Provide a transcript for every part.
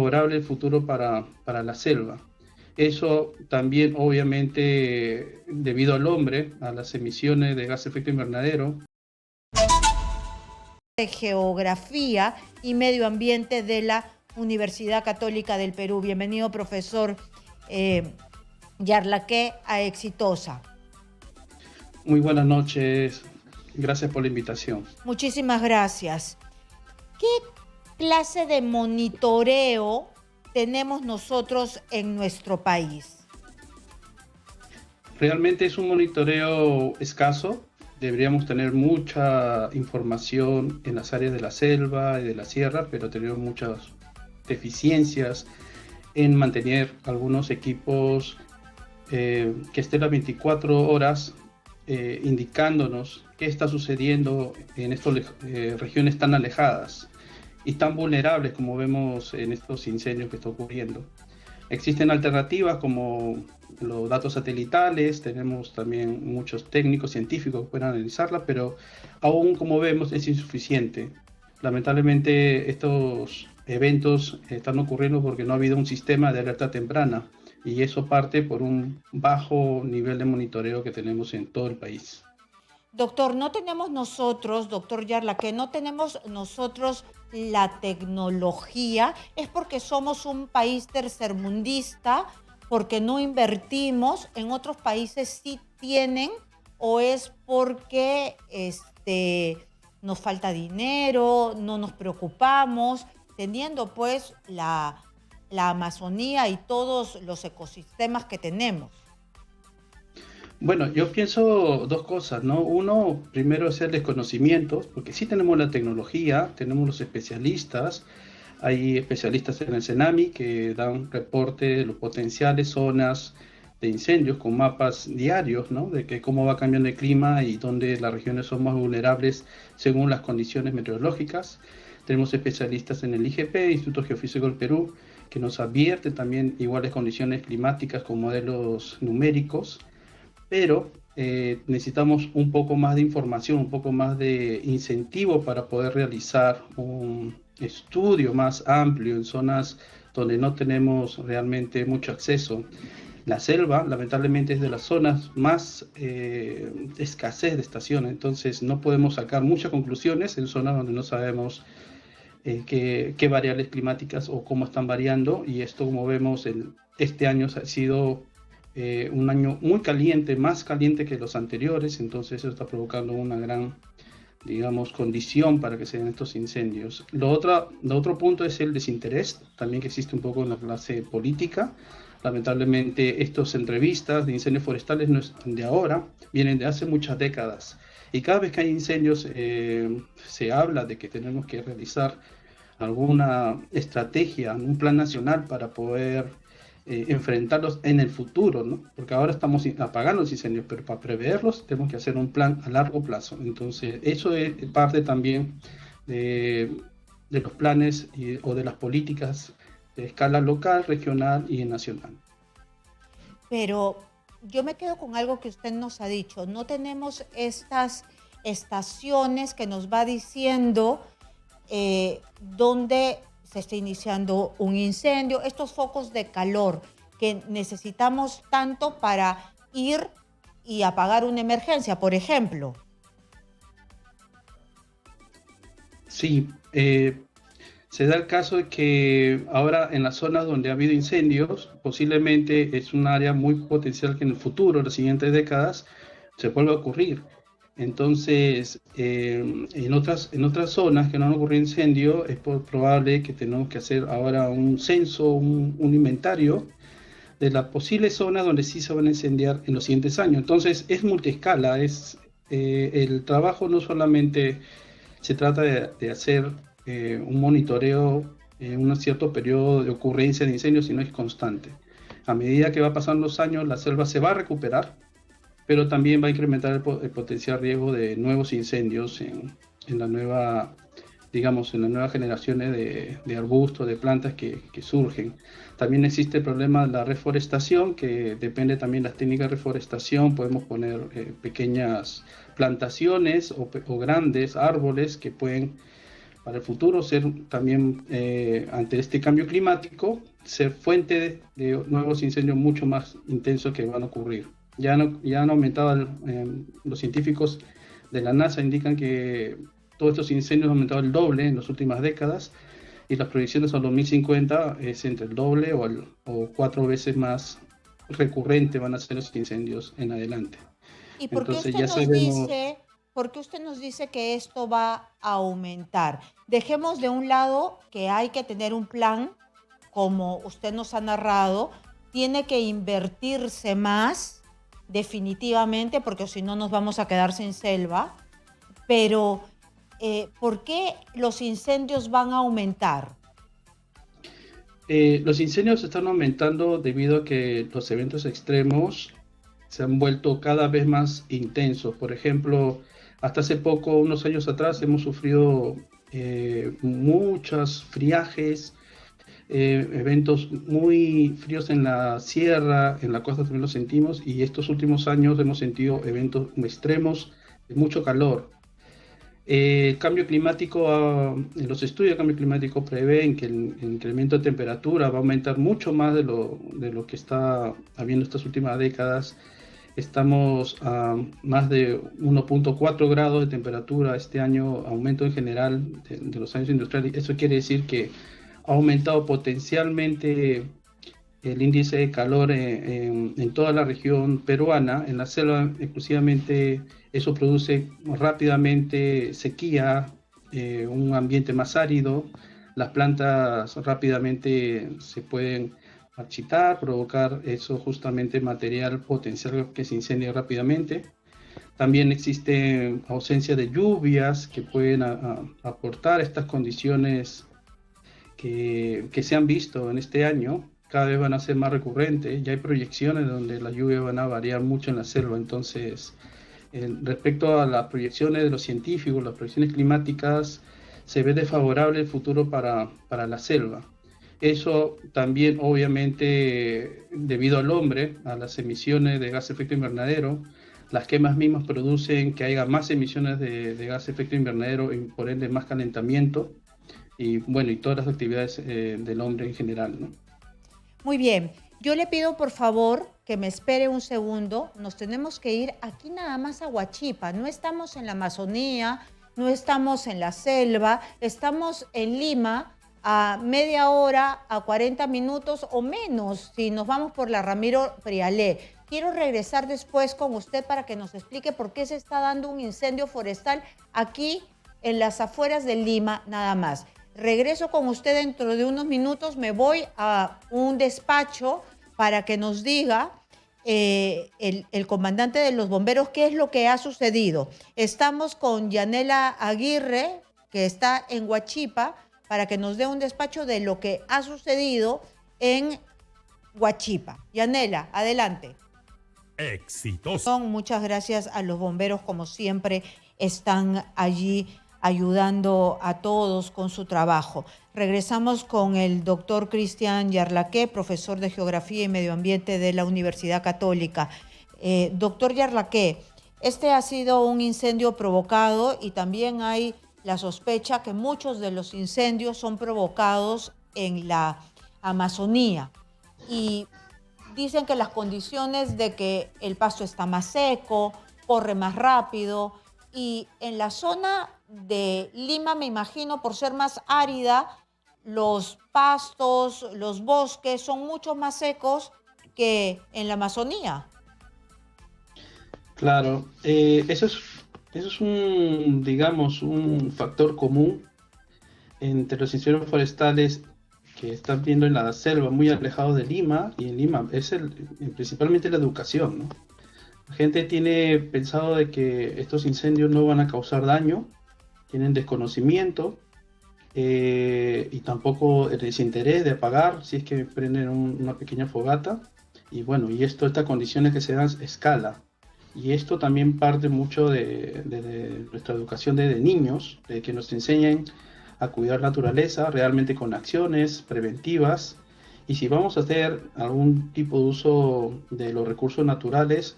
favorable el futuro para la selva. Eso también, obviamente, debido al hombre, a las emisiones de gas de efecto invernadero. De Geografía y Medio Ambiente de la Universidad Católica del Perú. Bienvenido, profesor Yarlaque, a Exitosa. Muy buenas noches, gracias por la invitación. Muchísimas gracias. ¿Qué clase de monitoreo tenemos nosotros en nuestro país? Realmente es un monitoreo escaso. Deberíamos tener mucha información en las áreas de la selva y de la sierra, pero tenemos muchas deficiencias en mantener algunos equipos que estén las 24 horas indicándonos qué está sucediendo en estas regiones tan alejadas y tan vulnerables como vemos en estos incendios que están ocurriendo. Existen alternativas como los datos satelitales, tenemos también muchos técnicos científicos que pueden analizarla, pero aún como vemos es insuficiente. Lamentablemente estos eventos están ocurriendo porque no ha habido un sistema de alerta temprana y eso parte por un bajo nivel de monitoreo que tenemos en todo el país. Doctor, no tenemos nosotros, doctor Yarlaque, no tenemos nosotros la tecnología, es porque somos un país tercermundista, porque no invertimos, en otros países sí tienen, o es porque nos falta dinero, no nos preocupamos, teniendo pues la Amazonía y todos los ecosistemas que tenemos. Bueno, yo pienso dos cosas, ¿no? Uno, primero es el desconocimiento, porque sí tenemos la tecnología, tenemos los especialistas, hay especialistas en el CENAMI que dan reporte de los potenciales zonas de incendios con mapas diarios, ¿no? De que cómo va cambiando el clima y dónde las regiones son más vulnerables según las condiciones meteorológicas. Tenemos especialistas en el IGP, Instituto Geofísico del Perú, que nos advierte también iguales condiciones climáticas con modelos numéricos, pero necesitamos un poco más de información, un poco más de incentivo para poder realizar un estudio más amplio en zonas donde no tenemos realmente mucho acceso. La selva, lamentablemente, es de las zonas más escasez de estaciones, entonces no podemos sacar muchas conclusiones en zonas donde no sabemos qué variables climáticas o cómo están variando, y esto, como vemos, este año ha sido un año muy caliente, más caliente que los anteriores, entonces eso está provocando una gran, digamos, condición para que se den estos incendios. Lo otro punto es el desinterés, también que existe un poco en la clase política. Lamentablemente estas entrevistas de incendios forestales no es de ahora, vienen de hace muchas décadas. Y cada vez que hay incendios se habla de que tenemos que realizar alguna estrategia, un plan nacional para poder enfrentarlos en el futuro, ¿no? Porque ahora estamos apagando los incendios, pero para preverlos tenemos que hacer un plan a largo plazo. Entonces, eso es parte también de los planes o de las políticas de escala local, regional y nacional. Pero yo me quedo con algo que usted nos ha dicho. No tenemos estas estaciones que nos va diciendo dónde se está iniciando un incendio, estos focos de calor que necesitamos tanto para ir y apagar una emergencia, por ejemplo. Sí, se da el caso de que ahora en las zonas donde ha habido incendios, posiblemente es un área muy potencial que en el futuro, en las siguientes décadas, se vuelva a ocurrir. Entonces, en otras zonas que no han ocurrido incendios, es probable que tenemos que hacer ahora un censo, un inventario de las posibles zonas donde sí se van a incendiar en los siguientes años. Entonces, es multiescala, el trabajo no solamente se trata de hacer un monitoreo en un cierto periodo de ocurrencia de incendios, sino es constante. A medida que va pasando los años, la selva se va a recuperar, pero también va a incrementar el potencial riesgo de nuevos incendios en la nueva, digamos, en las nuevas generaciones de arbustos, de plantas que surgen. También existe el problema de la reforestación, que depende también de las técnicas de reforestación. Podemos poner pequeñas plantaciones o grandes árboles que pueden para el futuro ser también, ante este cambio climático, ser fuente de nuevos incendios mucho más intensos que van a ocurrir. Ya han aumentado, los científicos de la NASA indican que todos estos incendios han aumentado el doble en las últimas décadas, y las proyecciones al 2050 es entre el doble o 4 veces más recurrente van a ser los incendios en adelante. ¿Y Entonces ya sabemos. por qué usted nos dice que esto va a aumentar? Dejemos de un lado que hay que tener un plan, como usted nos ha narrado, tiene que invertirse más, definitivamente, porque si no nos vamos a quedar sin selva, pero ¿por qué los incendios van a aumentar? Los incendios están aumentando debido a que los eventos extremos se han vuelto cada vez más intensos. Por ejemplo, hasta hace poco, unos años atrás, hemos sufrido muchos friajes, eventos muy fríos en la sierra, en la costa también lo sentimos, y estos últimos años hemos sentido eventos extremos de mucho calor. El cambio climático, los estudios de cambio climático prevén que el incremento de temperatura va a aumentar mucho más de lo que está habiendo estas últimas décadas. Estamos a más de 1.4 grados de temperatura este año, aumento en general de los años industriales. Eso quiere decir que ha aumentado potencialmente el índice de calor en toda la región peruana. En la selva exclusivamente eso produce rápidamente sequía, un ambiente más árido. Las plantas rápidamente se pueden marchitar, provocar eso justamente material potencial que se incendia rápidamente. También existe ausencia de lluvias que pueden aportar estas condiciones que se han visto en este año. Cada vez van a ser más recurrentes. Ya hay proyecciones donde las lluvias van a variar mucho en la selva. Entonces, respecto a las proyecciones de los científicos, las proyecciones climáticas, se ve desfavorable el futuro para la selva. Eso también, obviamente, debido al hombre, a las emisiones de gas de efecto invernadero. Las quemas mismas producen que haya más emisiones de gas de efecto invernadero y por ende más calentamiento. Y bueno, y todas las actividades del hombre en general, ¿no? Muy bien, yo le pido por favor que me espere un segundo, nos tenemos que ir aquí nada más a Huachipa, no estamos en la Amazonía, no estamos en la selva, estamos en Lima a media hora, a 40 minutos o menos, si nos vamos por la Ramiro Prialé. Quiero regresar después con usted para que nos explique por qué se está dando un incendio forestal aquí en las afueras de Lima nada más. Regreso con usted dentro de unos minutos, me voy a un despacho para que nos diga el comandante de los bomberos qué es lo que ha sucedido. Estamos con Yanela Aguirre, que está en Huachipa, para que nos dé un despacho de lo que ha sucedido en Huachipa. Yanela, adelante. Exitoso. Muchas gracias a los bomberos, como siempre, están allí ayudando a todos con su trabajo. Regresamos con el doctor Cristian Yarlaqué, profesor de Geografía y Medio Ambiente de la Universidad Católica. Doctor Yarlaqué, este ha sido un incendio provocado y también hay la sospecha que muchos de los incendios son provocados en la Amazonía. Y dicen que las condiciones de que el pasto está más seco, corre más rápido, y en la zona de Lima, me imagino, por ser más árida, los pastos, los bosques son mucho más secos que en la Amazonía. Claro, eso es un, digamos, un factor común entre los incendios forestales que están viendo en la selva, muy alejados de Lima, y en Lima es principalmente la educación, ¿no? La gente tiene pensado de que estos incendios no van a causar daño, tienen desconocimiento y tampoco el desinterés de apagar si es que prenden una pequeña fogata. Y bueno, y estas condiciones que se dan a escala. Y esto también parte mucho de nuestra educación desde niños, de que nos enseñen a cuidar la naturaleza realmente con acciones preventivas. Y si vamos a hacer algún tipo de uso de los recursos naturales,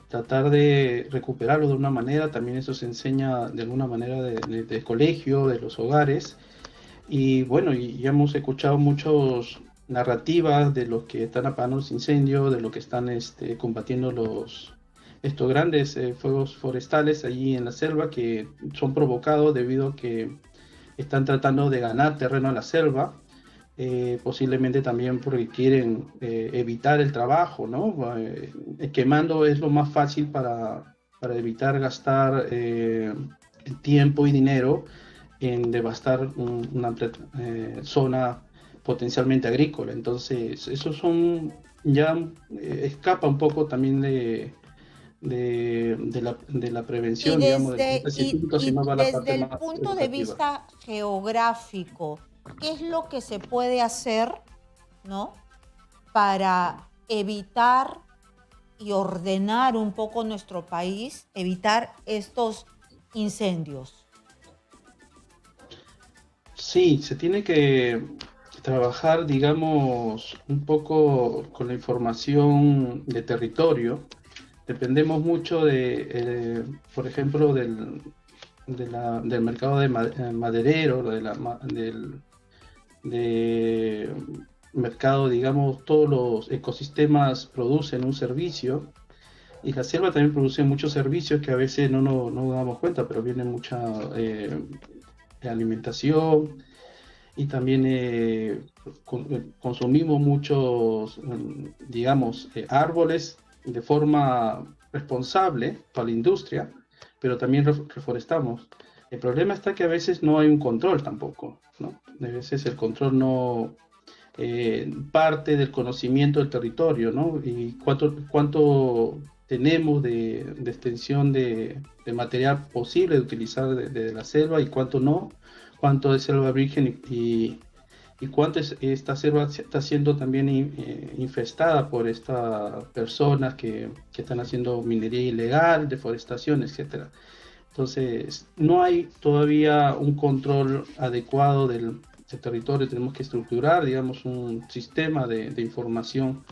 tratar de recuperarlo de una manera. También eso se enseña de alguna manera del colegio, de los hogares. Y bueno, y ya hemos escuchado muchas narrativas de los que están apagando los incendios, de los que están combatiendo estos grandes fuegos forestales allí en la selva, que son provocados debido a que están tratando de ganar terreno en la selva, posiblemente también porque quieren evitar el trabajo, ¿no? Quemando es lo más fácil para evitar gastar tiempo y dinero en devastar una zona potencialmente agrícola. Entonces, esos son ya escapa un poco también de la Y prevención, digamos, del desde, punto científico, y sino va a la desde parte el más punto de educativa. vista geográfico, ¿qué es lo que se puede hacer, ¿no?, para evitar y ordenar un poco nuestro país, evitar estos incendios? Sí, se tiene que trabajar, digamos, un poco con la información de territorio. Dependemos mucho por ejemplo, del mercado de maderero, de mercado, digamos, todos los ecosistemas producen un servicio y la selva también produce muchos servicios que a veces no nos damos cuenta, pero viene mucha alimentación y también consumimos muchos, digamos, árboles de forma responsable para la industria, pero también reforestamos. El problema está que a veces no hay un control tampoco, ¿no? A veces el control no parte del conocimiento del territorio, ¿no? Y cuánto tenemos de extensión de material posible de utilizar de la selva y cuánto no, cuánto es selva virgen y cuánto esta selva está siendo también infestada por estas personas que están haciendo minería ilegal, deforestación, etcétera. Entonces, no hay todavía un control adecuado del territorio. Tenemos que estructurar, digamos, un sistema de información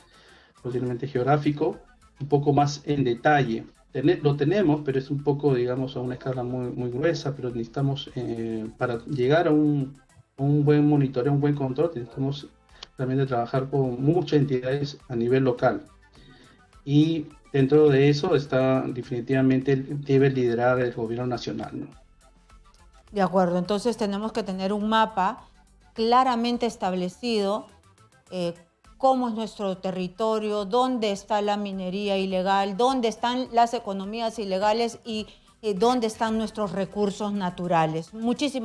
posiblemente geográfico, un poco más en detalle. Lo tenemos, pero es un poco, digamos, a una escala muy gruesa, pero necesitamos, para llegar a un buen monitoreo, un buen control, necesitamos realmente trabajar con muchas entidades a nivel local. Y dentro de eso está definitivamente, debe liderar el gobierno nacional, ¿no? De acuerdo, entonces tenemos que tener un mapa claramente establecido, cómo es nuestro territorio, dónde está la minería ilegal, dónde están las economías ilegales y dónde están nuestros recursos naturales. Muchísimas